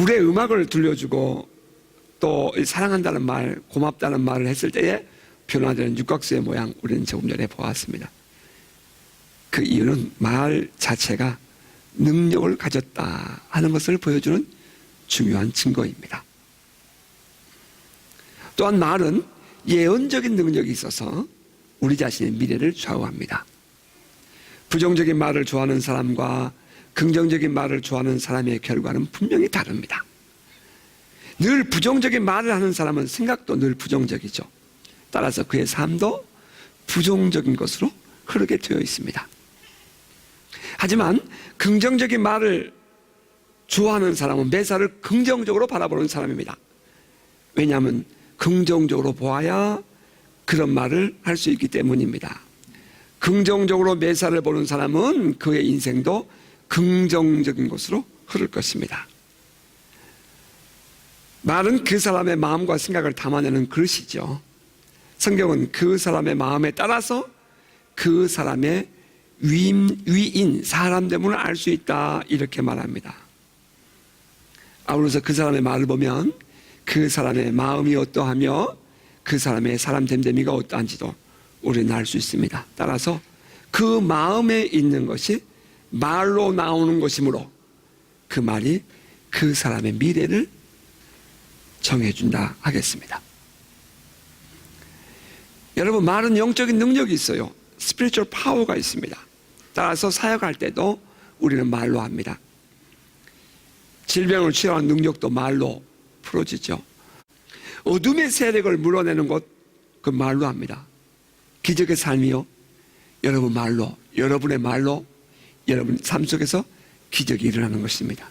물에 음악을 들려주고 또 사랑한다는 말, 고맙다는 말을 했을 때에 변화되는 육각수의 모양, 우리는 조금 전에 보았습니다. 그 이유는 말 자체가 능력을 가졌다 하는 것을 보여주는 중요한 증거입니다. 또한 말은 예언적인 능력이 있어서 우리 자신의 미래를 좌우합니다. 부정적인 말을 좋아하는 사람과 긍정적인 말을 좋아하는 사람의 결과는 분명히 다릅니다. 늘 부정적인 말을 하는 사람은 생각도 늘 부정적이죠. 따라서 그의 삶도 부정적인 것으로 흐르게 되어 있습니다. 하지만 긍정적인 말을 좋아하는 사람은 매사를 긍정적으로 바라보는 사람입니다. 왜냐하면 긍정적으로 보아야 그런 말을 할 수 있기 때문입니다. 긍정적으로 매사를 보는 사람은 그의 인생도 긍정적인 것으로 흐를 것입니다. 말은 그 사람의 마음과 생각을 담아내는 그릇이죠. 성경은 그 사람의 마음에 따라서 그 사람의 위인, 사람됨을 알 수 있다 이렇게 말합니다. 아울러서 그 사람의 말을 보면 그 사람의 마음이 어떠하며 그 사람의 사람됨됨이가 어떠한지도 우리는 알 수 있습니다. 따라서 그 마음에 있는 것이 말로 나오는 것이므로 그 말이 그 사람의 미래를 정해준다 하겠습니다. 여러분, 말은 영적인 능력이 있어요. 스피리추얼 파워가 있습니다. 따라서 사역할 때도 우리는 말로 합니다. 질병을 치료하는 능력도 말로 풀어지죠. 어둠의 세력을 물어내는 것, 그 말로 합니다. 기적의 삶이요, 여러분 말로, 여러분의 말로 여러분 삶 속에서 기적이 일어나는 것입니다.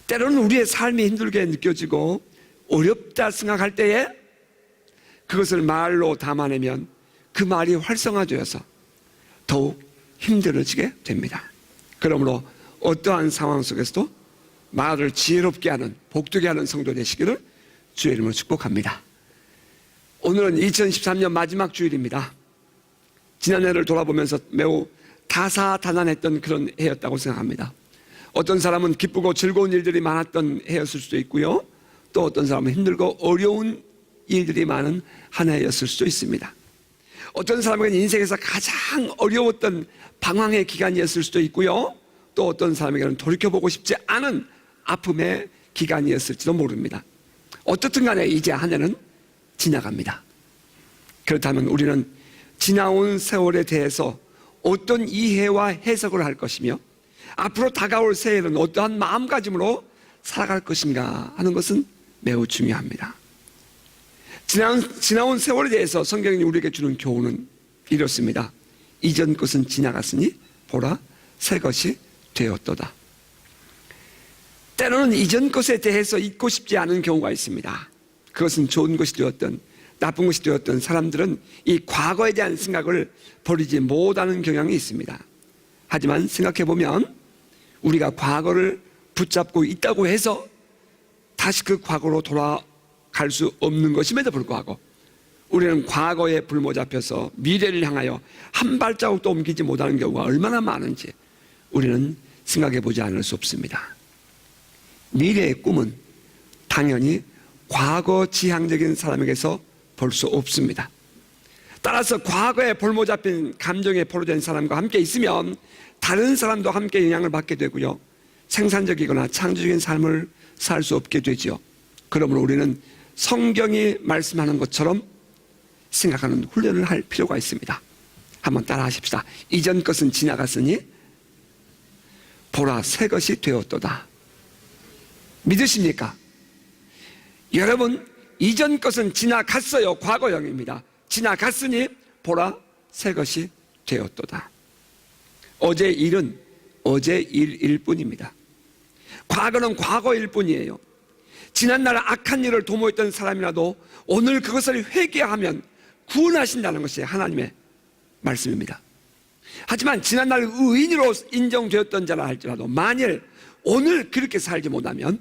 때로는 우리의 삶이 힘들게 느껴지고 어렵다 생각할 때에 그것을 말로 담아내면 그 말이 활성화되어서 더욱 힘들어지게 됩니다. 그러므로 어떠한 상황 속에서도 말을 지혜롭게 하는, 복되게 하는 성도 되시기를 주의 이름으로 축복합니다. 오늘은 2013년 마지막 주일입니다. 지난해를 돌아보면서 매우 다사다난했던 그런 해였다고 생각합니다. 어떤 사람은 기쁘고 즐거운 일들이 많았던 해였을 수도 있고요, 또 어떤 사람은 힘들고 어려운 일들이 많은 한 해였을 수도 있습니다. 어떤 사람에게는 인생에서 가장 어려웠던 방황의 기간이었을 수도 있고요, 또 어떤 사람에게는 돌이켜보고 싶지 않은 아픔의 기간이었을지도 모릅니다. 어떻든 간에 이제 한 해는 지나갑니다. 그렇다면 우리는 지나온 세월에 대해서 어떤 이해와 해석을 할 것이며 앞으로 다가올 새해는 어떠한 마음가짐으로 살아갈 것인가 하는 것은 매우 중요합니다. 지나온 세월에 대해서 성경이 우리에게 주는 교훈은 이렇습니다. 이전 것은 지나갔으니 보라 새 것이 되었도다. 때로는 이전 것에 대해서 잊고 싶지 않은 경우가 있습니다. 그것은 좋은 것이 되었던 나쁜 것이 되었던 사람들은 이 과거에 대한 생각을 버리지 못하는 경향이 있습니다. 하지만 생각해보면 우리가 과거를 붙잡고 있다고 해서 다시 그 과거로 돌아갈 수 없는 것임에도 불구하고 우리는 과거에 불모 잡혀서 미래를 향하여 한 발자국도 옮기지 못하는 경우가 얼마나 많은지 우리는 생각해보지 않을 수 없습니다. 미래의 꿈은 당연히 과거 지향적인 사람에게서 볼 수 없습니다. 따라서 과거에 볼모 잡힌 감정에 포로된 사람과 함께 있으면 다른 사람도 함께 영향을 받게 되고요, 생산적이거나 창조적인 삶을 살 수 없게 되죠. 그러므로 우리는 성경이 말씀하는 것처럼 생각하는 훈련을 할 필요가 있습니다. 한번 따라 하십시다. 이전 것은 지나갔으니 보라 새 것이 되었도다. 믿으십니까? 여러분, 이전 것은 지나갔어요. 과거형입니다. 지나갔으니 보라 새 것이 되었도다. 어제 일은 어제 일일 뿐입니다. 과거는 과거일 뿐이에요. 지난날 악한 일을 도모했던 사람이라도 오늘 그것을 회개하면 구원하신다는 것이 하나님의 말씀입니다. 하지만 지난날 의인으로 인정되었던 자라 할지라도 만일 오늘 그렇게 살지 못하면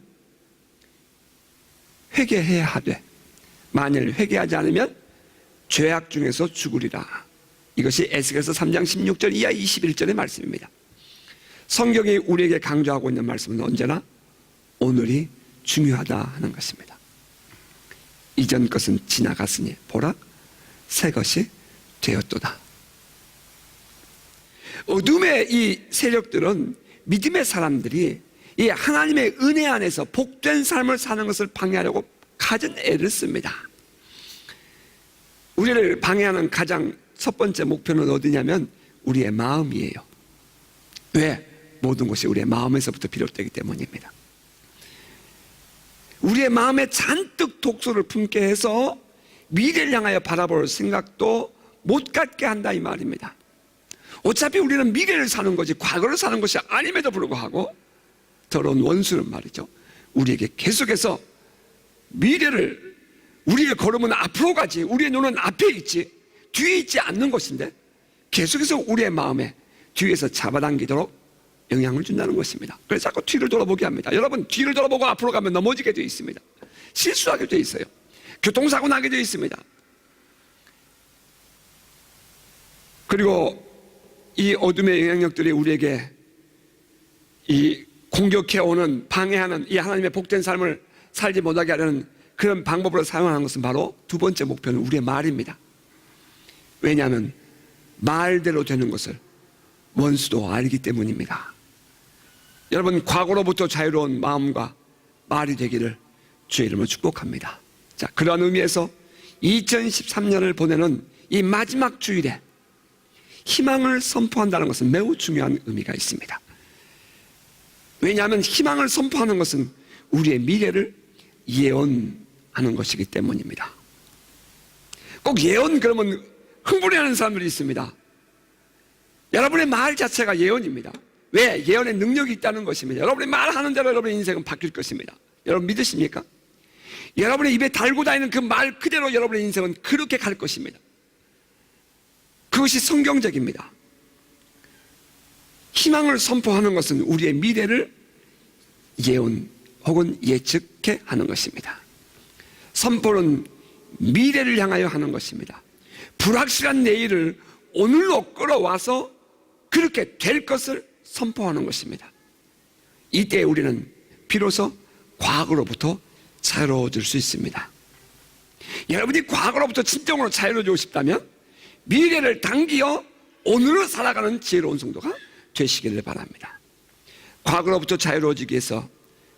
회개해야 하되, 만일 회개하지 않으면 죄악 중에서 죽으리라. 이것이 에스겔서 3장 16절 이하 21절의 말씀입니다. 성경이 우리에게 강조하고 있는 말씀은 언제나 오늘이 중요하다 하는 것입니다. 이전 것은 지나갔으니 보라 새 것이 되었도다. 어둠의 이 세력들은 믿음의 사람들이 이 하나님의 은혜 안에서 복된 삶을 사는 것을 방해하려고 가진 애를 씁니다. 우리를 방해하는 가장 첫 번째 목표는 어디냐면 우리의 마음이에요. 왜? 모든 것이 우리의 마음에서부터 비롯되기 때문입니다. 우리의 마음에 잔뜩 독소를 품게 해서 미래를 향하여 바라볼 생각도 못 갖게 한다 이 말입니다. 어차피 우리는 미래를 사는 거지 과거를 사는 것이 아님에도 불구하고 더러운 원수는 말이죠, 우리에게 계속해서 미래를, 우리의 걸음은 앞으로 가지 우리의 눈은 앞에 있지 뒤에 있지 않는 것인데 계속해서 우리의 마음에 뒤에서 잡아당기도록 영향을 준다는 것입니다. 그래서 자꾸 뒤를 돌아보게 합니다. 여러분, 뒤를 돌아보고 앞으로 가면 넘어지게 되어 있습니다. 실수하게 되어 있어요. 교통사고 나게 되어 있습니다. 그리고 이 어둠의 영향력들이 우리에게 이 공격해오는, 방해하는 이 하나님의 복된 삶을 살지 못하게 하려는 그런 방법으로 사용하는 것은 바로 두 번째 목표는 우리의 말입니다. 왜냐하면 말대로 되는 것을 원수도 알기 때문입니다. 여러분, 과거로부터 자유로운 마음과 말이 되기를 주의 이름으로 축복합니다. 자, 그러한 의미에서 2013년을 보내는 이 마지막 주일에 희망을 선포한다는 것은 매우 중요한 의미가 있습니다. 왜냐하면 희망을 선포하는 것은 우리의 미래를 예언하는 것이기 때문입니다. 꼭 예언 그러면 흥분해하는 사람들이 있습니다. 여러분의 말 자체가 예언입니다. 왜? 예언의 능력이 있다는 것입니다. 여러분이 말하는 대로 여러분의 인생은 바뀔 것입니다. 여러분 믿으십니까? 여러분의 입에 달고 다니는 그 말 그대로 여러분의 인생은 그렇게 갈 것입니다. 그것이 성경적입니다. 희망을 선포하는 것은 우리의 미래를 예언 혹은 예측해 하는 것입니다. 선포는 미래를 향하여 하는 것입니다. 불확실한 내일을 오늘로 끌어와서 그렇게 될 것을 선포하는 것입니다. 이때 우리는 비로소 과거로부터 자유로워질 수 있습니다. 여러분이 과거로부터 진정으로 자유로워지고 싶다면 미래를 당기어 오늘을 살아가는 지혜로운 성도가 되시기를 바랍니다. 과거로부터 자유로워지기 위해서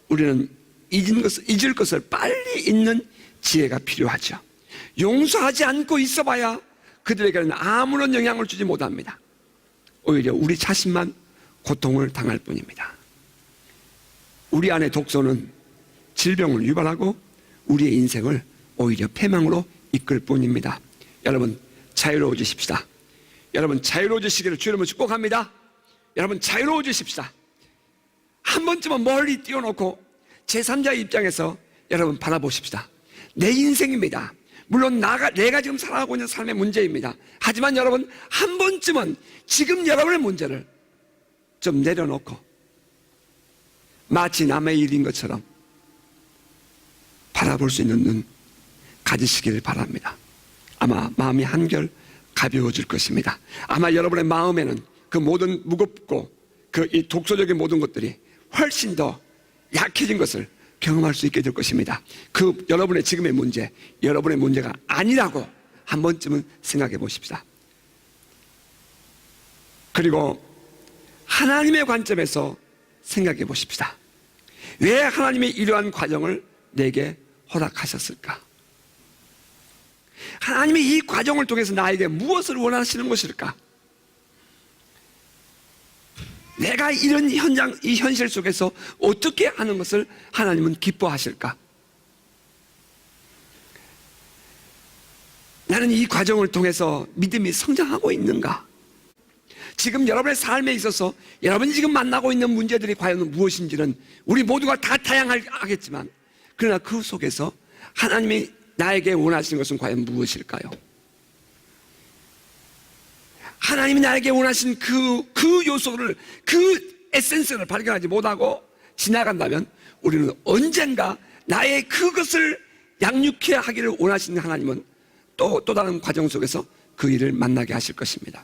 우리는 잊을 것을 빨리 잊는 지혜가 필요하죠. 용서하지 않고 있어봐야 그들에게는 아무런 영향을 주지 못합니다. 오히려 우리 자신만 고통을 당할 뿐입니다. 우리 안의 독소는 질병을 유발하고 우리의 인생을 오히려 패망으로 이끌 뿐입니다. 여러분, 자유로워지십시다. 여러분, 자유로워지시기를 주님을 축복합니다. 여러분, 자유로워지십시다. 한 번쯤은 멀리 띄워놓고 제3자의 입장에서 여러분 바라보십시다. 내 인생입니다. 물론 내가 지금 살아가고 있는 삶의 문제입니다. 하지만 여러분, 한 번쯤은 지금 여러분의 문제를 좀 내려놓고 마치 남의 일인 것처럼 바라볼 수 있는 눈 가지시기를 바랍니다. 아마 마음이 한결 가벼워질 것입니다. 아마 여러분의 마음에는 그 모든 무겁고 그 이 독소적인 모든 것들이 훨씬 더 약해진 것을 경험할 수 있게 될 것입니다. 그 여러분의 지금의 문제, 여러분의 문제가 아니라고 한 번쯤은 생각해 보십시다. 그리고 하나님의 관점에서 생각해 보십시다. 왜 하나님이 이러한 과정을 내게 허락하셨을까? 하나님이 이 과정을 통해서 나에게 무엇을 원하시는 것일까? 내가 이런 이 현실 속에서 어떻게 하는 것을 하나님은 기뻐하실까? 나는 이 과정을 통해서 믿음이 성장하고 있는가? 지금 여러분의 삶에 있어서 여러분이 지금 만나고 있는 문제들이 과연 무엇인지는 우리 모두가 다 다양하겠지만, 그러나 그 속에서 하나님이 나에게 원하시는 것은 과연 무엇일까요? 하나님이 나에게 원하신 그 요소를, 그 에센스를 발견하지 못하고 지나간다면 우리는 언젠가 나의 그것을 양육해 하기를 원하시는 하나님은 또 다른 과정 속에서 그 일을 만나게 하실 것입니다.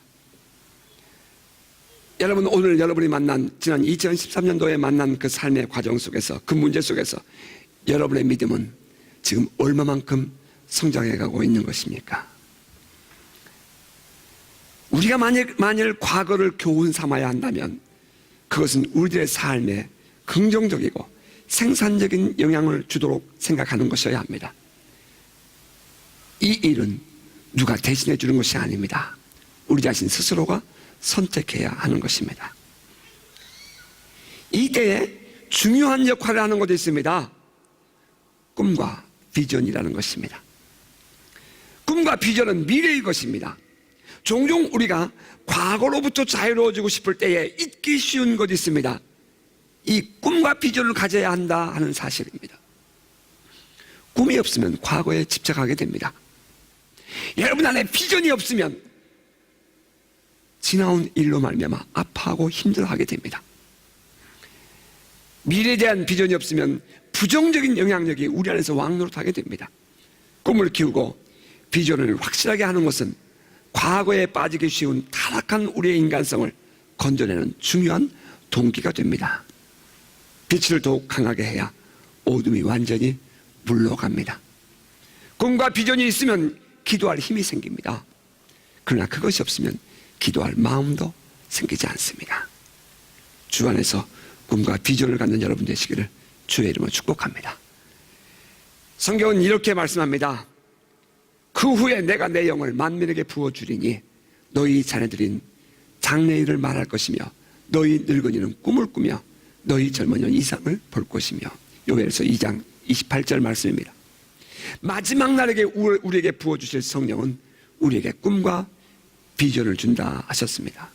여러분, 오늘 여러분이 만난 지난 2013년도에 만난 그 삶의 과정 속에서, 그 문제 속에서 여러분의 믿음은 지금 얼마만큼 성장해 가고 있는 것입니까? 우리가 만일 과거를 교훈 삼아야 한다면 그것은 우리들의 삶에 긍정적이고 생산적인 영향을 주도록 생각하는 것이어야 합니다. 이 일은 누가 대신해 주는 것이 아닙니다. 우리 자신 스스로가 선택해야 하는 것입니다. 이때에 중요한 역할을 하는 것도 있습니다. 꿈과 비전이라는 것입니다. 꿈과 비전은 미래의 것입니다. 종종 우리가 과거로부터 자유로워지고 싶을 때에 잊기 쉬운 것이 있습니다. 이 꿈과 비전을 가져야 한다 하는 사실입니다. 꿈이 없으면 과거에 집착하게 됩니다. 여러분 안에 비전이 없으면 지나온 일로 말미암아 아파하고 힘들어하게 됩니다. 미래에 대한 비전이 없으면 부정적인 영향력이 우리 안에서 왕노릇하게 됩니다. 꿈을 키우고 비전을 확실하게 하는 것은 과거에 빠지기 쉬운 타락한 우리의 인간성을 건져내는 중요한 동기가 됩니다. 빛을 더욱 강하게 해야 어둠이 완전히 물러갑니다. 꿈과 비전이 있으면 기도할 힘이 생깁니다. 그러나 그것이 없으면 기도할 마음도 생기지 않습니다. 주 안에서 꿈과 비전을 갖는 여러분 되시기를 주의 이름으로 축복합니다. 성경은 이렇게 말씀합니다. 그 후에 내가 내 영을 만민에게 부어주리니 너희 자녀들인 장래일을 말할 것이며 너희 늙은이는 꿈을 꾸며 너희 젊은이는 이상을 볼 것이며. 요엘서 2장 28절 말씀입니다. 마지막 날에게 우리에게 부어주실 성령은 우리에게 꿈과 비전을 준다 하셨습니다.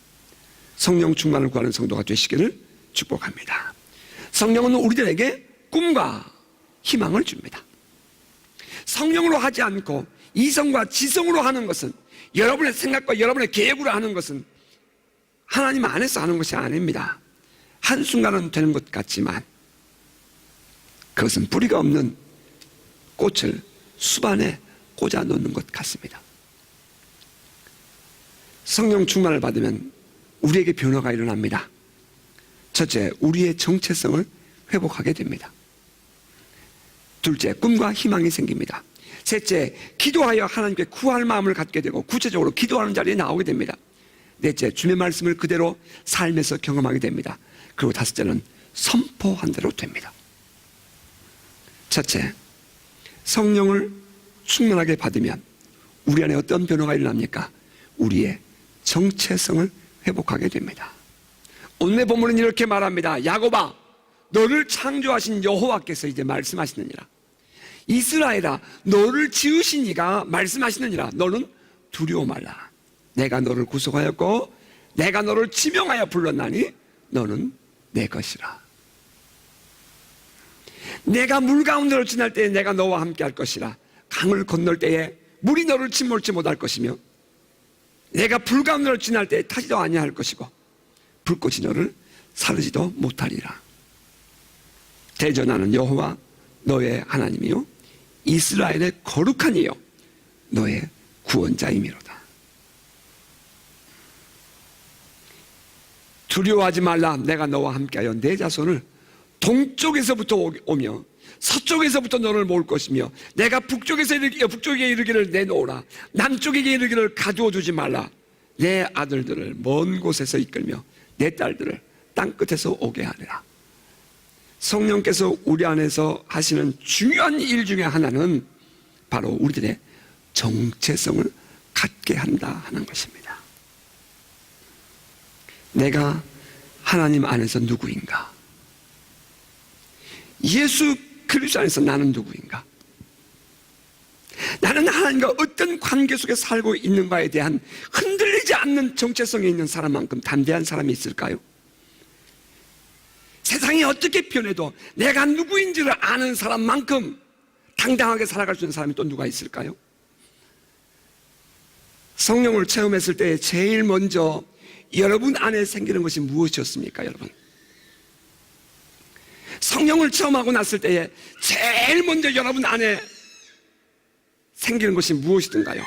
성령 충만을 구하는 성도가 되시기를 축복합니다. 성령은 우리들에게 꿈과 희망을 줍니다. 성령으로 하지 않고 이성과 지성으로 하는 것은, 여러분의 생각과 여러분의 계획으로 하는 것은 하나님 안에서 하는 것이 아닙니다. 한순간은 되는 것 같지만 그것은 뿌리가 없는 꽃을 숲안에 꽂아 놓는 것 같습니다. 성령 충만을 받으면 우리에게 변화가 일어납니다. 첫째, 우리의 정체성을 회복하게 됩니다. 둘째, 꿈과 희망이 생깁니다. 셋째, 기도하여 하나님께 구할 마음을 갖게 되고 구체적으로 기도하는 자리에 나오게 됩니다. 넷째, 주님의 말씀을 그대로 삶에서 경험하게 됩니다. 그리고 다섯째는 선포한 대로 됩니다. 첫째, 성령을 충만하게 받으면 우리 안에 어떤 변화가 일어납니까? 우리의 정체성을 회복하게 됩니다. 오늘의 본문은 이렇게 말합니다. 야곱아, 너를 창조하신 여호와께서 이제 말씀하시느니라. 이스라엘아, 너를 지으신 이가 말씀하시느니라. 너는 두려워 말라. 내가 너를 구속하였고 내가 너를 지명하여 불렀나니 너는 내 것이라. 내가 물 가운데로 지날 때에 내가 너와 함께 할 것이라. 강을 건널 때에 물이 너를 침몰치 못할 것이며 내가 불 가운데로 지날 때에 타지도 아니할 것이고 불꽃이 너를 사르지도 못하리라. 대전하는 여호와 너의 하나님이요 이스라엘의 거룩한 이요 너의 구원자이미로다. 두려워하지 말라. 내가 너와 함께하여 내 자손을 동쪽에서부터 오며 서쪽에서부터 너를 모을 것이며 내가 북쪽에 이르기를 내놓으라. 남쪽에게 이르기를 가두어 두지 말라. 내 아들들을 먼 곳에서 이끌며 내 딸들을 땅끝에서 오게 하리라. 성령께서 우리 안에서 하시는 중요한 일 중에 하나는 바로 우리들의 정체성을 갖게 한다 하는 것입니다. 내가 하나님 안에서 누구인가? 예수 그리스도 안에서 나는 누구인가? 나는 하나님과 어떤 관계 속에 살고 있는가에 대한 흔들리지 않는 정체성이 있는 사람만큼 담대한 사람이 있을까요? 세상이 어떻게 변해도 내가 누구인지를 아는 사람만큼 당당하게 살아갈 수 있는 사람이 또 누가 있을까요? 성령을 체험했을 때 제일 먼저 여러분 안에 생기는 것이 무엇이었습니까, 여러분? 성령을 체험하고 났을 때에 제일 먼저 여러분 안에 생기는 것이 무엇이든가요?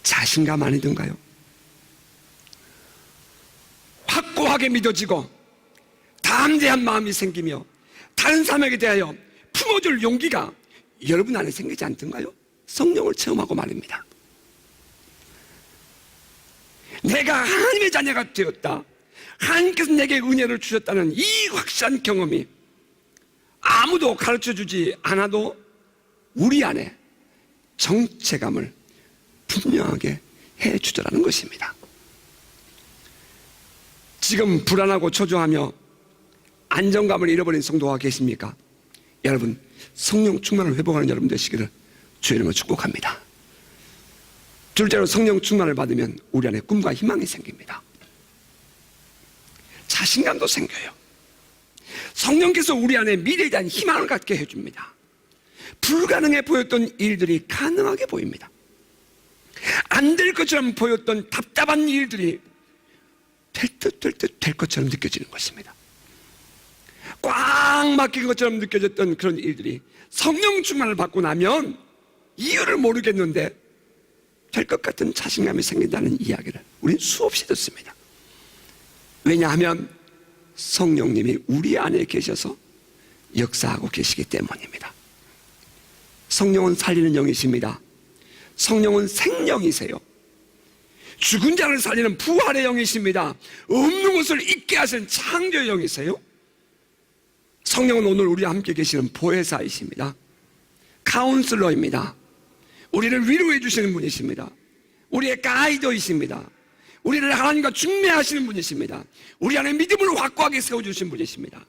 자신감 아니든가요? 강하게 믿어지고 담대한 마음이 생기며 다른 사람에게 대하여 품어줄 용기가 여러분 안에 생기지 않던가요? 성령을 체험하고 말입니다. 내가 하나님의 자녀가 되었다, 하나님께서 내게 은혜를 주셨다는 이 확실한 경험이 아무도 가르쳐주지 않아도 우리 안에 정체감을 분명하게 해주더라는 것입니다. 지금 불안하고 초조하며 안정감을 잃어버린 성도가 계십니까? 여러분, 성령 충만을 회복하는 여러분 되시기를 주의 이름으로 축복합니다. 둘째로, 성령 충만을 받으면 우리 안에 꿈과 희망이 생깁니다. 자신감도 생겨요. 성령께서 우리 안에 미래에 대한 희망을 갖게 해줍니다. 불가능해 보였던 일들이 가능하게 보입니다. 안 될 것처럼 보였던 답답한 일들이 될 듯 될 것처럼 느껴지는 것입니다. 꽉 막힌 것처럼 느껴졌던 그런 일들이 성령 충만을 받고 나면 이유를 모르겠는데 될 것 같은 자신감이 생긴다는 이야기를 우리는 수없이 듣습니다. 왜냐하면 성령님이 우리 안에 계셔서 역사하고 계시기 때문입니다. 성령은 살리는 영이십니다. 성령은 생명이세요. 죽은 자를 살리는 부활의 영이십니다. 없는 것을 있게 하시는 창조의 영이세요. 성령은 오늘 우리와 함께 계시는 보혜사이십니다. 카운슬러입니다. 우리를 위로해 주시는 분이십니다. 우리의 가이더이십니다. 우리를 하나님과 중매하시는 분이십니다. 우리 안에 믿음을 확고하게 세워주신 분이십니다.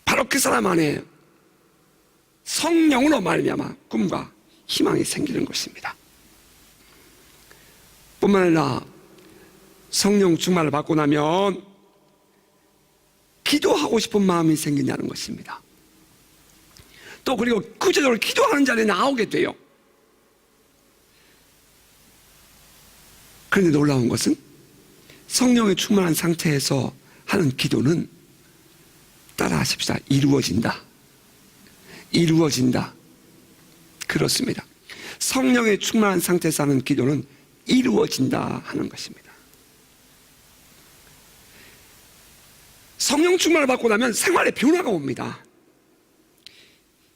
바로 그 사람 안에 성령으로 말미암아 꿈과 희망이 생기는 것입니다. 뿐만 아니라 성령 충만을 받고 나면 기도하고 싶은 마음이 생기냐는 것입니다. 또 그리고 구체적으로 기도하는 자리에 나오게 돼요. 그런데 놀라운 것은 성령에 충만한 상태에서 하는 기도는, 따라 하십시다, 이루어진다. 이루어진다. 그렇습니다. 성령에 충만한 상태에서 하는 기도는 이루어진다 하는 것입니다. 성령 충만을 받고 나면 생활에 변화가 옵니다.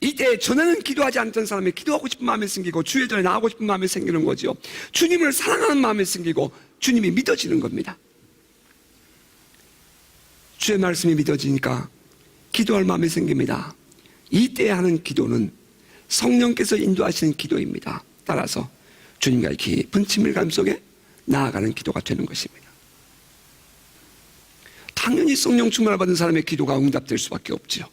이때 전에는 기도하지 않던 사람이 기도하고 싶은 마음이 생기고 주의 전에 나가고 싶은 마음이 생기는 거죠. 주님을 사랑하는 마음이 생기고 주님이 믿어지는 겁니다. 주의 말씀이 믿어지니까 기도할 마음이 생깁니다. 이때 하는 기도는 성령께서 인도하시는 기도입니다. 따라서 주님과의 깊은 친밀감 속에 나아가는 기도가 되는 것입니다. 당연히 성령 충만을 받은 사람의 기도가 응답될 수밖에 없죠.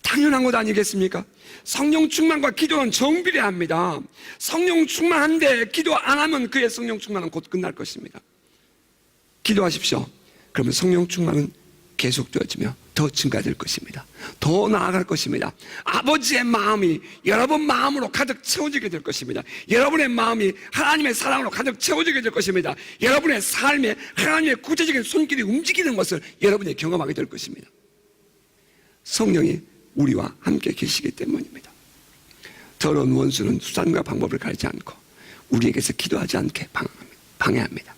당연한 것 아니겠습니까? 성령 충만과 기도는 정비례합니다. 성령 충만한데 기도 안 하면 그의 성령 충만은 곧 끝날 것입니다. 기도하십시오. 그러면 성령 충만은 계속되어지며 더 증가될 것입니다. 더 나아갈 것입니다. 아버지의 마음이 여러분 마음으로 가득 채워지게 될 것입니다. 여러분의 마음이 하나님의 사랑으로 가득 채워지게 될 것입니다. 여러분의 삶에 하나님의 구체적인 손길이 움직이는 것을 여러분이 경험하게 될 것입니다. 성령이 우리와 함께 계시기 때문입니다. 더러운 원수는 수단과 방법을 가리지 않고 우리에게서 기도하지 않게 방해합니다.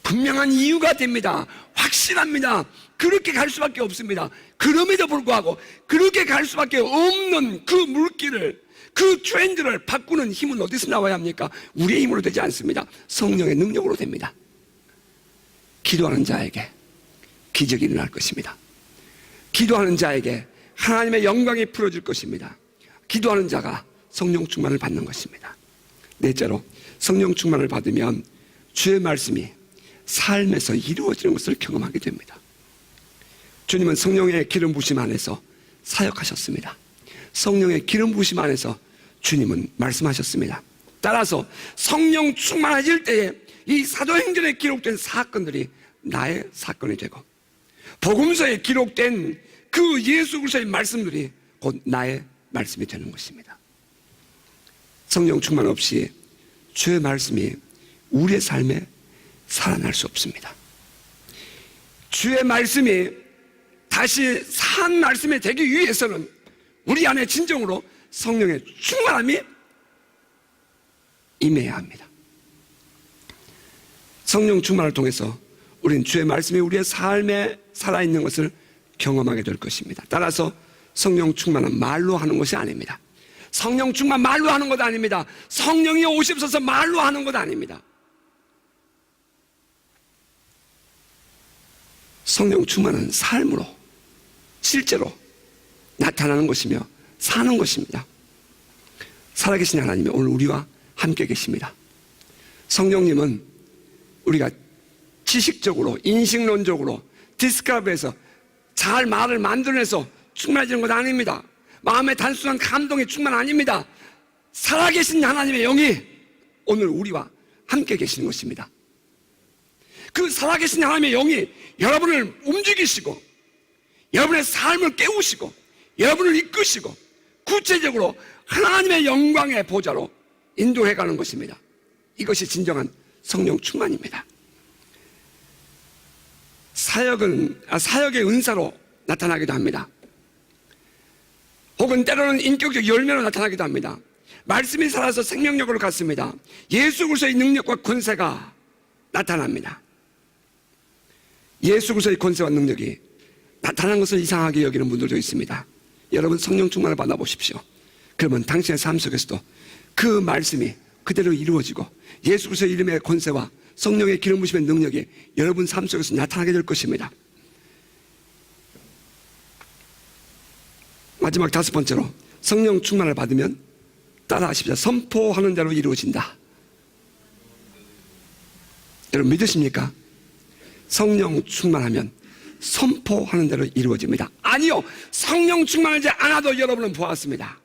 분명한 이유가 됩니다. 확실합니다. 그렇게 갈 수밖에 없습니다. 그럼에도 불구하고 그렇게 갈 수밖에 없는 그 물길을, 그 트렌드를 바꾸는 힘은 어디서 나와야 합니까? 우리의 힘으로 되지 않습니다. 성령의 능력으로 됩니다. 기도하는 자에게 기적이 일어날 것입니다. 기도하는 자에게 하나님의 영광이 풀어질 것입니다. 기도하는 자가 성령 충만을 받는 것입니다. 넷째로, 성령 충만을 받으면 주의 말씀이 삶에서 이루어지는 것을 경험하게 됩니다. 주님은 성령의 기름 부심 안에서 사역하셨습니다. 성령의 기름 부심 안에서 주님은 말씀하셨습니다. 따라서 성령 충만해질 때에 이 사도행전에 기록된 사건들이 나의 사건이 되고 복음서에 기록된 그 예수 그리스도의 말씀들이 곧 나의 말씀이 되는 것입니다. 성령 충만 없이 주의 말씀이 우리의 삶에 살아날 수 없습니다. 주의 말씀이 다시 산 말씀이 되기 위해서는 우리 안에 진정으로 성령의 충만함이 임해야 합니다. 성령 충만을 통해서 우리는 주의 말씀이 우리의 삶에 살아있는 것을 경험하게 될 것입니다. 따라서 성령 충만은 말로 하는 것이 아닙니다. 성령 충만 말로 하는 것 아닙니다. 성령이 오시옵소서 말로 하는 것 아닙니다. 성령 충만은 삶으로 실제로 나타나는 것이며 사는 것입니다. 살아계신 하나님이 오늘 우리와 함께 계십니다. 성령님은 우리가 지식적으로 인식론적으로 디스크라브해서 잘 말을 만들어내서 충만해지는 것 아닙니다. 마음의 단순한 감동이 충만 아닙니다. 살아계신 하나님의 영이 오늘 우리와 함께 계시는 것입니다. 그 살아계신 하나님의 영이 여러분을 움직이시고 여러분의 삶을 깨우시고 여러분을 이끄시고 구체적으로 하나님의 영광의 보좌로 인도해가는 것입니다. 이것이 진정한 성령 충만입니다. 사역의 은사로 나타나기도 합니다. 혹은 때로는 인격적 열매로 나타나기도 합니다. 말씀이 살아서 생명력으로 갖습니다. 예수 그리스도의 능력과 권세가 나타납니다. 예수 그리스도의 권세와 능력이 나타난 것을 이상하게 여기는 분들도 있습니다. 여러분 성령 충만을 받아보십시오. 그러면 당신의 삶 속에서도 그 말씀이 그대로 이루어지고 예수 그리스도의 이름의 권세와 성령의 기름 부심의 능력이 여러분 삶 속에서 나타나게 될 것입니다. 마지막 5번째로 성령 충만을 받으면 따라하십시오. 선포하는 대로 이루어진다. 여러분 믿으십니까? 성령 충만하면 선포하는 대로 이루어집니다. 아니요, 성령 충만하지 않아도 여러분은 보았습니다.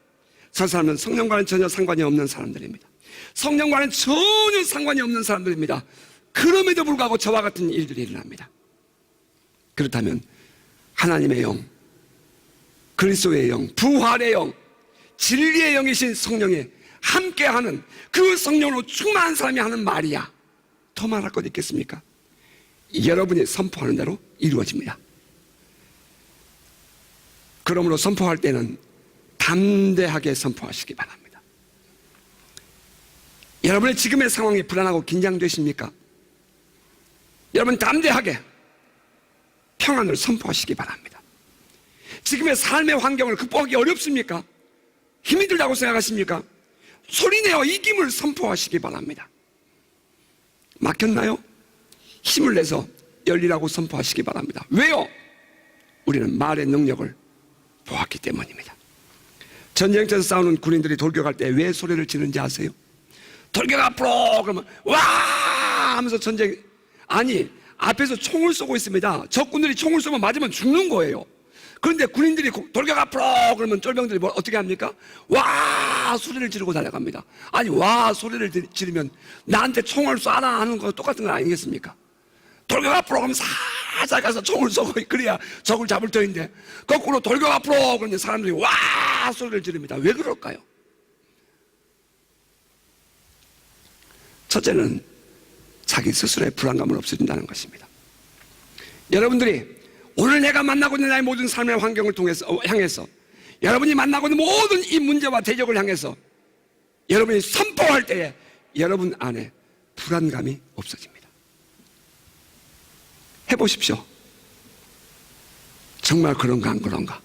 저 사람은 성령과는 전혀 상관이 없는 사람들입니다. 성령과는 전혀 상관이 없는 사람들입니다. 그럼에도 불구하고 저와 같은 일들이 일어납니다. 그렇다면 하나님의 영, 그리스도의 영, 부활의 영, 진리의 영이신 성령이 함께하는 그 성령으로 충만한 사람이 하는 말이야 더 말할 것 있겠습니까? 여러분이 선포하는 대로 이루어집니다. 그러므로 선포할 때는 담대하게 선포하시기 바랍니다. 여러분의 지금의 상황이 불안하고 긴장되십니까? 여러분 담대하게 평안을 선포하시기 바랍니다. 지금의 삶의 환경을 극복하기 어렵습니까? 힘이 들다고 생각하십니까? 소리내어 이김을 선포하시기 바랍니다. 막혔나요? 힘을 내서 열리라고 선포하시기 바랍니다. 왜요? 우리는 말의 능력을 보았기 때문입니다. 전쟁터에서 싸우는 군인들이 돌격할 때 왜 소리를 지르는지 아세요? 돌격 앞으로! 그러면 와! 하면서 아니 앞에서 총을 쏘고 있습니다. 적군들이 총을 쏘면 맞으면 죽는 거예요. 그런데 군인들이 돌격 앞으로! 그러면 쫄병들이 어떻게 합니까? 와! 소리를 지르고 달려갑니다. 아니 와! 소리를 지르면 나한테 총을 쏴라 하는 거 똑같은 거 아니겠습니까? 돌격 앞으로 그러면 살살 가서 총을 쏘고 그래야 적을 잡을 터인데 거꾸로 돌격 앞으로 그러면 사람들이 와 소리를 지릅니다. 왜 그럴까요? 첫째는 자기 스스로의 불안감을 없애준다는 것입니다. 여러분들이 오늘 내가 만나고 있는 나의 모든 삶의 환경을 향해서 여러분이 만나고 있는 모든 이 문제와 대적을 향해서 여러분이 선포할 때에 여러분 안에 불안감이 없어집니다. 해보십시오. 정말 그런가 안 그런가?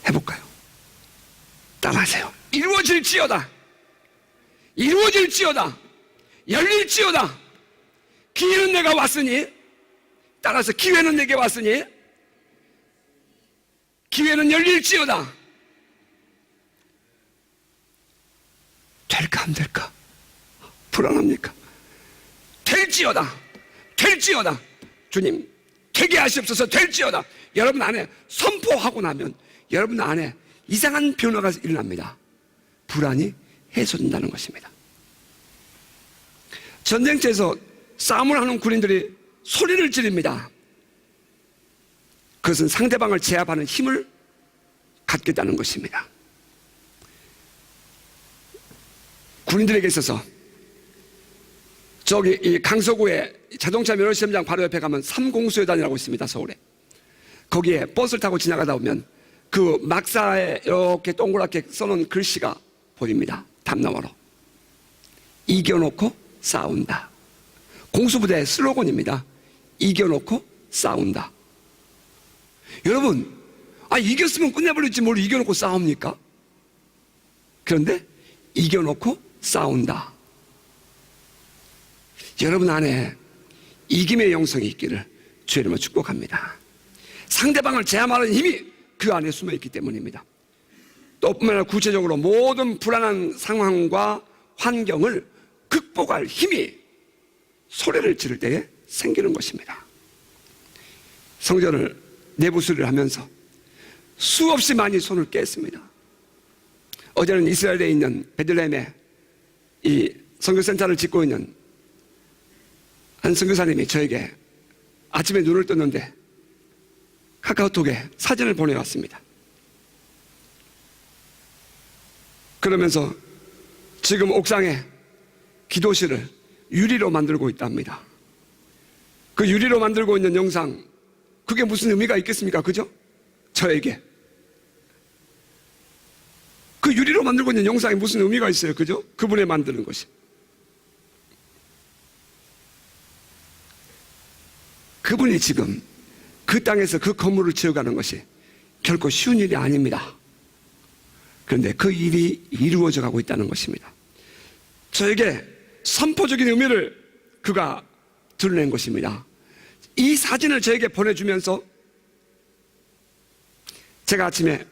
해볼까요? 따라하세요. 이루어질지어다. 이루어질지어다. 열릴지어다. 기회는 내가 왔으니, 따라서 기회는 내게 왔으니 기회는 열릴지어다. 될까 안 될까? 불안합니까? 될지어다. 될지어다. 주님 되게 하시옵소서. 될지어다. 여러분 안에 선포하고 나면 여러분 안에 이상한 변화가 일어납니다. 불안이 해소된다는 것입니다. 전쟁터에서 싸움을 하는 군인들이 소리를 지릅니다. 그것은 상대방을 제압하는 힘을 갖겠다는 것입니다. 군인들에게 있어서 저기 이 강서구에 자동차 면허시험장 바로 옆에 가면 삼공수여단이라고 있습니다. 서울에. 거기에 버스를 타고 지나가다 보면 그 막사에 이렇게 동그랗게 써놓은 글씨가 보입니다. 담 너머로. 이겨놓고 싸운다. 공수부대 슬로건입니다. 이겨놓고 싸운다. 여러분, 이겼으면 끝내버렸지 뭘 이겨놓고 싸웁니까? 그런데 이겨놓고 싸운다. 여러분 안에 이김의 영성이 있기를 주의 이름으로 축복합니다. 상대방을 제압하는 힘이 그 안에 숨어있기 때문입니다. 또 뿐만 아니라 구체적으로 모든 불안한 상황과 환경을 극복할 힘이 소리를 지를 때에 생기는 것입니다. 성전을 내부 수리를 하면서 수없이 많이 손을 깼습니다. 어제는 이스라엘에 있는 베들레헴에 이 선교센터를 짓고 있는 한 선교사님이 저에게 아침에 눈을 떴는데 카카오톡에 사진을 보내왔습니다. 그러면서 지금 옥상에 기도실을 유리로 만들고 있답니다. 그 유리로 만들고 있는 영상, 그게 무슨 의미가 있겠습니까? 그죠? 저에게. 그 유리로 만들고 있는 영상에 무슨 의미가 있어요? 그죠? 그분이 만드는 것이. 그분이 지금 그 땅에서 그 건물을 지어가는 것이 결코 쉬운 일이 아닙니다. 그런데 그 일이 이루어져 가고 있다는 것입니다. 저에게 선포적인 의미를 그가 드러낸 것입니다. 이 사진을 저에게 보내주면서 제가 아침에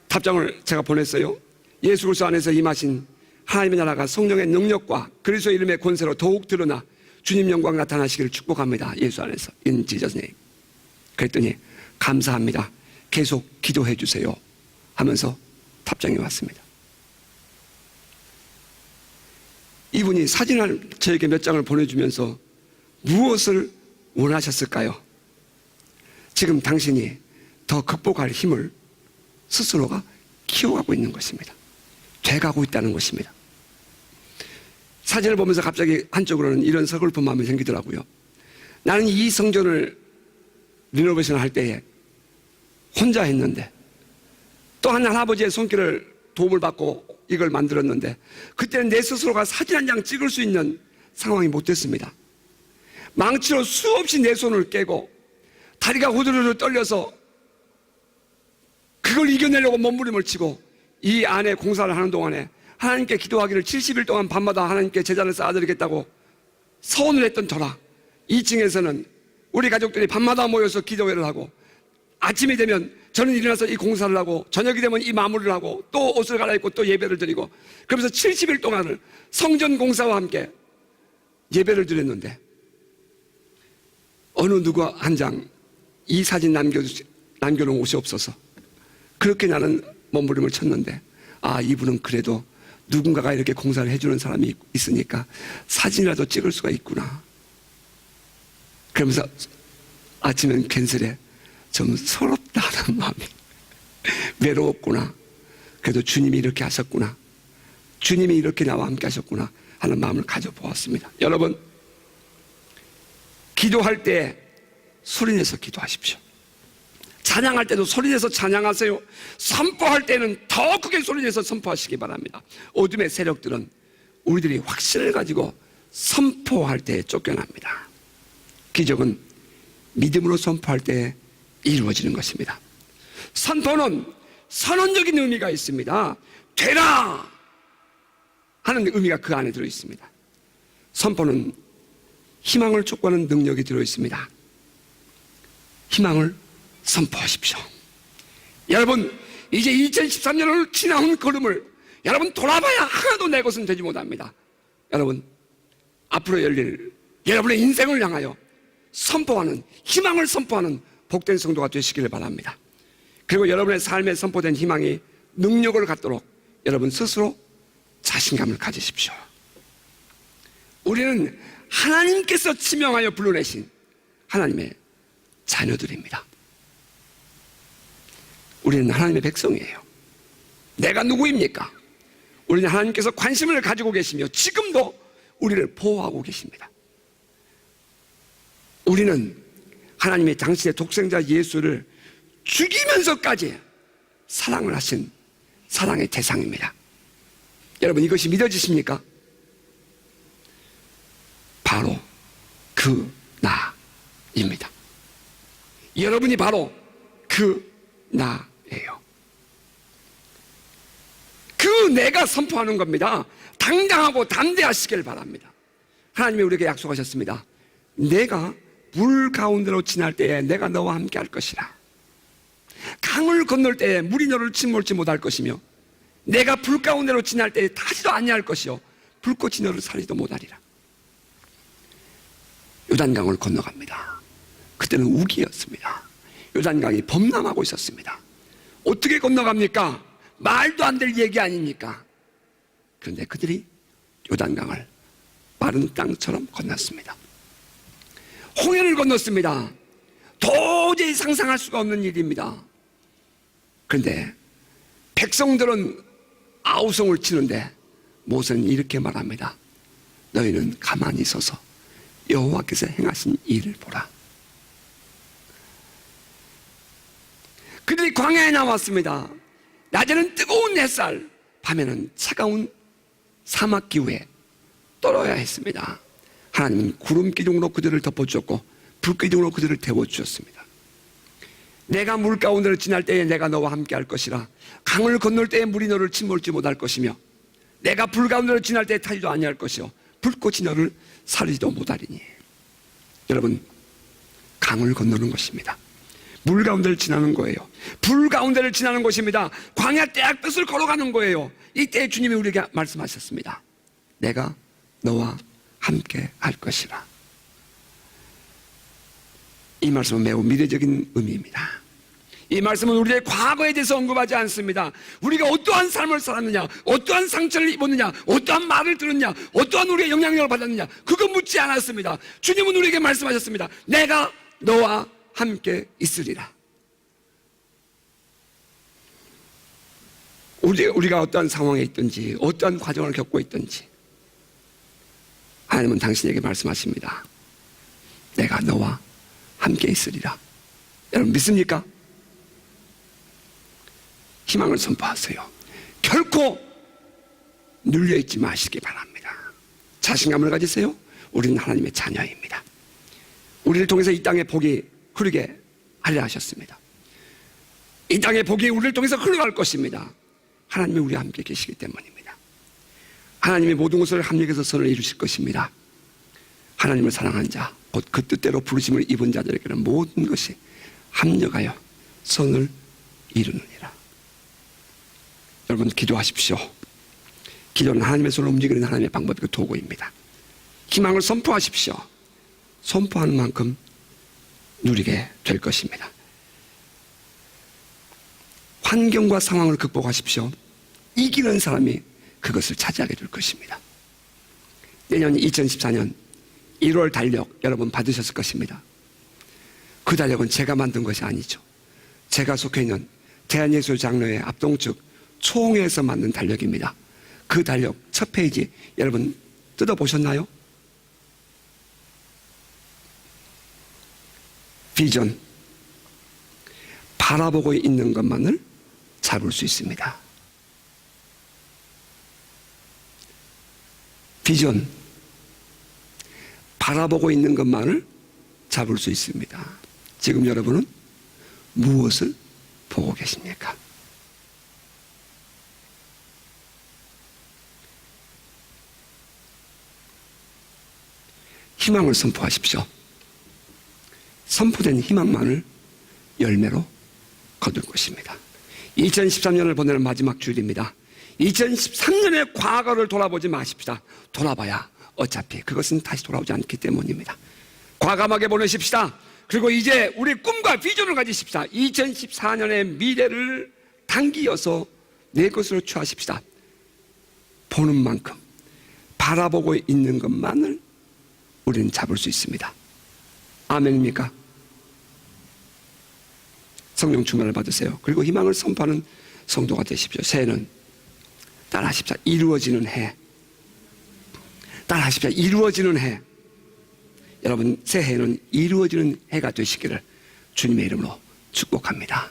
답장을 제가 보냈어요. 예수 그리스도 안에서 임하신 하나님의 나라가 성령의 능력과 그리스도의 이름의 권세로 더욱 드러나 주님 영광 나타나시기를 축복합니다. 예수 안에서 in Jesus name. 그랬더니 감사합니다. 계속 기도해 주세요 하면서 답장이 왔습니다. 이분이 사진을 저에게 몇 장을 보내주면서 무엇을 원하셨을까요? 지금 당신이 더 극복할 힘을 스스로가 키워가고 있는 것입니다. 돼가고 있다는 것입니다. 사진을 보면서 갑자기 한쪽으로는 이런 서글픈 마음이 생기더라고요. 나는 이 성전을 리노베이션 할 때에 혼자 했는데 또 한 할아버지의 손길을 도움을 받고 이걸 만들었는데 그때는 내 스스로가 사진 한 장 찍을 수 있는 상황이 못 됐습니다. 망치로 수없이 내 손을 깨고 다리가 후들후들 떨려서 그걸 이겨내려고 몸부림을 치고 이 안에 공사를 하는 동안에 하나님께 기도하기를 70일 동안 밤마다 하나님께 제단을 쌓아드리겠다고 서원을 했던 터라 2층에서는 우리 가족들이 밤마다 모여서 기도회를 하고 아침이 되면 저는 일어나서 이 공사를 하고 저녁이 되면 이 마무리를 하고 또 옷을 갈아입고 또 예배를 드리고 그러면서 70일 동안을 성전 공사와 함께 예배를 드렸는데 어느 누구 한 장 이 사진 남겨놓은 옷이 없어서 그렇게 나는 몸부림을 쳤는데 이분은 그래도 누군가가 이렇게 공사를 해주는 사람이 있으니까 사진이라도 찍을 수가 있구나. 그러면서 아침엔 괜스레 좀 서럽다는 마음이 외로웠구나. 그래도 주님이 이렇게 하셨구나. 주님이 이렇게 나와 함께 하셨구나 하는 마음을 가져보았습니다. 여러분, 기도할 때 소리내서 기도하십시오. 찬양할 때도 소리내서 찬양하세요. 선포할 때는 더 크게 소리내서 선포하시기 바랍니다. 어둠의 세력들은 우리들이 확신을 가지고 선포할 때 쫓겨납니다. 기적은 믿음으로 선포할 때 이루어지는 것입니다. 선포는 선언적인 의미가 있습니다. 되라 하는 의미가 그 안에 들어있습니다. 선포는 희망을 촉구하는 능력이 들어있습니다. 희망을 선포하십시오. 여러분, 이제 2013년을 지나온 걸음을 여러분 돌아봐야 하나도 내 것은 되지 못합니다. 여러분, 앞으로 열릴 여러분의 인생을 향하여 선포하는, 희망을 선포하는 복된 성도가 되시기를 바랍니다. 그리고 여러분의 삶에 선포된 희망이 능력을 갖도록 여러분 스스로 자신감을 가지십시오. 우리는 하나님께서 지명하여 불러내신 하나님의 자녀들입니다. 우리는 하나님의 백성이에요. 내가 누구입니까? 우리는 하나님께서 관심을 가지고 계시며 지금도 우리를 보호하고 계십니다. 우리는 하나님의 당신의 독생자 예수를 죽이면서까지 사랑을 하신 사랑의 대상입니다. 여러분, 이것이 믿어지십니까? 그 나입니다. 여러분이 바로 그 나예요. 그 내가 선포하는 겁니다. 당당하고 담대하시길 바랍니다. 하나님이 우리에게 약속하셨습니다. 내가 물 가운데로 지날 때에 내가 너와 함께 할 것이라. 강을 건널 때에 물이 너를 침몰치 못할 것이며 내가 불 가운데로 지날 때에 타지도 아니할 것이요 불꽃이 너를 살리지도 못하리라. 요단강을 건너갑니다. 그때는 우기였습니다. 요단강이 범람하고 있었습니다. 어떻게 건너갑니까? 말도 안 될 얘기 아닙니까? 그런데 그들이 요단강을 마른 땅처럼 건넜습니다. 홍해를 건넜습니다. 도저히 상상할 수가 없는 일입니다. 그런데 백성들은 아우성을 치는데 모세는 이렇게 말합니다. 너희는 가만히 있어서 여호와께서 행하신 일을 보라. 그들이 광야에 나왔습니다. 낮에는 뜨거운 햇살, 밤에는 차가운 사막 기후에 떨어야 했습니다. 하나님은 구름 기둥으로 그들을 덮어주었고 불 기둥으로 그들을 데워주셨습니다. 내가 물 가운데를 지날 때에 내가 너와 함께 할 것이라. 강을 건널 때에 물이 너를 침몰지 못할 것이며 내가 불 가운데를 지날 때에 타지도 아니할 것이요 불꽃이 너를 사르지도 못하리니. 여러분, 강을 건너는 것입니다. 물 가운데를 지나는 거예요. 불 가운데를 지나는 것입니다. 광야 떼약볕을 걸어가는 거예요. 이때 주님이 우리에게 말씀하셨습니다. 내가 너와 함께 할 것이라. 이 말씀은 매우 미래적인 의미입니다. 이 말씀은 우리의 과거에 대해서 언급하지 않습니다. 우리가 어떠한 삶을 살았느냐, 어떠한 상처를 입었느냐, 어떠한 말을 들었느냐, 어떠한 우리의 영향력을 받았느냐, 그거 묻지 않았습니다. 주님은 우리에게 말씀하셨습니다. 내가 너와 함께 있으리라. 우리가 어떠한 상황에 있든지 어떠한 과정을 겪고 있든지 하나님은 당신에게 말씀하십니다. 내가 너와 함께 있으리라. 여러분 믿습니까? 희망을 선포하세요. 결코 눌려있지 마시기 바랍니다. 자신감을 가지세요. 우리는 하나님의 자녀입니다. 우리를 통해서 이 땅의 복이 흐르게 하려 하셨습니다. 이 땅의 복이 우리를 통해서 흘러갈 것입니다. 하나님이 우리와 함께 계시기 때문입니다. 하나님이 모든 것을 합력해서 선을 이루실 것입니다. 하나님을 사랑한 자, 곧 그 뜻대로 부르심을 입은 자들에게는 모든 것이 합력하여 선을 이루느니라. 여러분 기도하십시오. 기도는 하나님의 손을 움직이는 하나님의 방법이 그 도구입니다. 희망을 선포하십시오. 선포하는 만큼 누리게 될 것입니다. 환경과 상황을 극복하십시오. 이기는 사람이 그것을 차지하게 될 것입니다. 내년 2014년 1월 달력 여러분 받으셨을 것입니다. 그 달력은 제가 만든 것이 아니죠. 제가 속해 있는 대한예술장로회 합동측 총회에서 만든 달력입니다. 그 달력 첫 페이지 여러분 뜯어보셨나요? 비전, 바라보고 있는 것만을 잡을 수 있습니다. 비전, 바라보고 있는 것만을 잡을 수 있습니다. 지금 여러분은 무엇을 보고 계십니까? 희망을 선포하십시오. 선포된 희망만을 열매로 거둘 것입니다. 2013년을 보내는 마지막 주일입니다. 2013년의 과거를 돌아보지 마십시다. 돌아봐야 어차피 그것은 다시 돌아오지 않기 때문입니다. 과감하게 보내십시다. 그리고 이제 우리 꿈과 비전을 가지십시다. 2014년의 미래를 당기어서 내 것으로 취하십시다. 보는 만큼 바라보고 있는 것만을 우리는 잡을 수 있습니다. 아멘입니까? 성령 충만을 받으세요. 그리고 희망을 선포하는 성도가 되십시오. 새해는 따라하십시오. 이루어지는 해. 따라하십시오. 이루어지는 해. 여러분 새해는 이루어지는 해가 되시기를 주님의 이름으로 축복합니다.